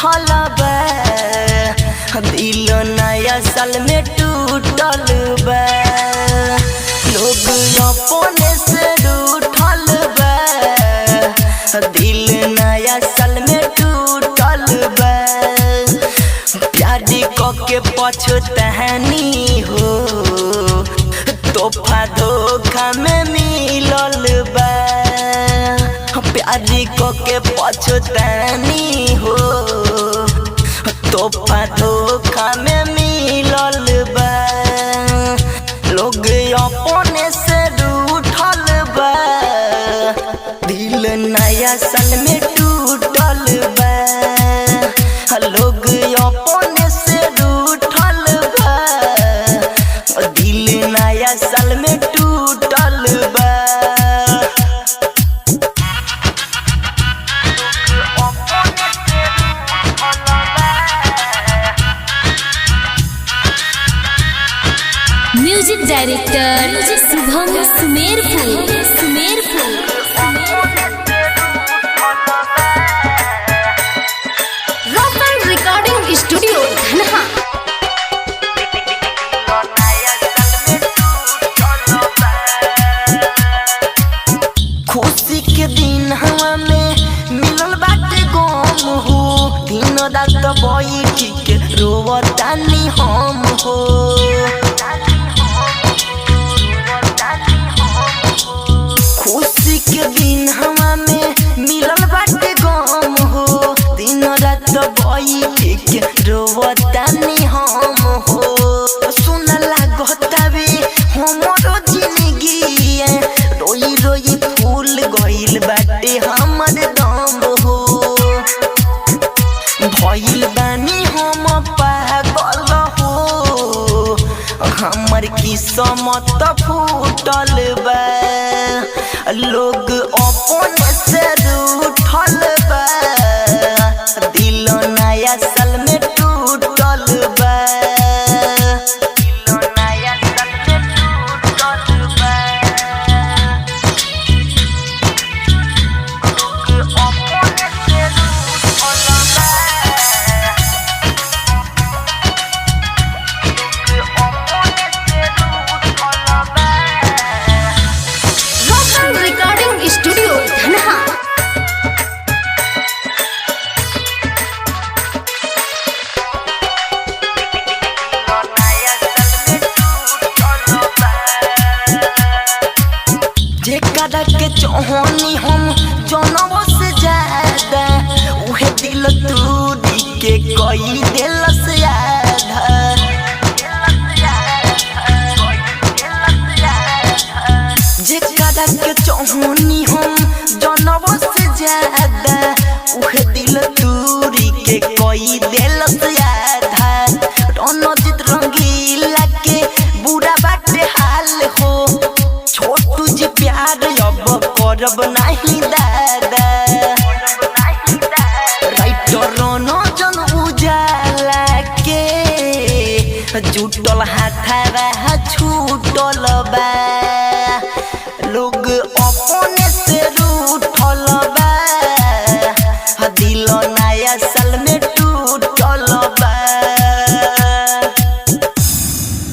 रूठल बा, दिल नया साल में टूटल बा। लोग अपने से रूठल बा, दिल नया साल में टूटल बा। प्यारी के पछतानी हो, तोहफा धोखा में मिलल बा। प्यारी के पछतानी हो, तोहफा धोखा में मिलल बा। लोग अपने से रूठल बा, दिल नया साल में टूटल बा। लोग अपने से रूठल बा, दिल नया साल में टूटल बा। Music director Shubham Sumerpur. रॉकन रिकॉर्डिंग स्टूडियो धनहा। खुशी के दिन हवा में मिलल बाटे गम हो, दिन रात बैठी के रोवतानी हम हो। खुशी के दिन हवा में मिलल बाटे गम हो, दिन रात बैठी के रोवतानी हम हो। सुन लागतावे हमरो जिंदगी, रोई रोई फूल गइल बाटे हमर दम हो। भइल बानी हम पागल हो, हमर किस्मत फूटल बा। लोग अपने से रूठल बा, दिल नया साल में टूटल बा। रॉकन रिकॉर्डिंग स्टूडियो धनहा। जेकरा के चाहनी हम जनों से ज्यादा, उहे दिल तोड़ी के कई दिल से आधा। जेकरा के चाहनी हम जनों से ज्यादा, उहे दिल तोड़ी के कई दिल से आधा। रणजीत रंगीला के बुरा बाटे हाल हो, छोटू जी प्यार अब करब नहीं दादा। राइटर रंजन उजाला के जुटल हाथवा छूटल बा। लोग अपने से रूठल बा, दिल नया साल में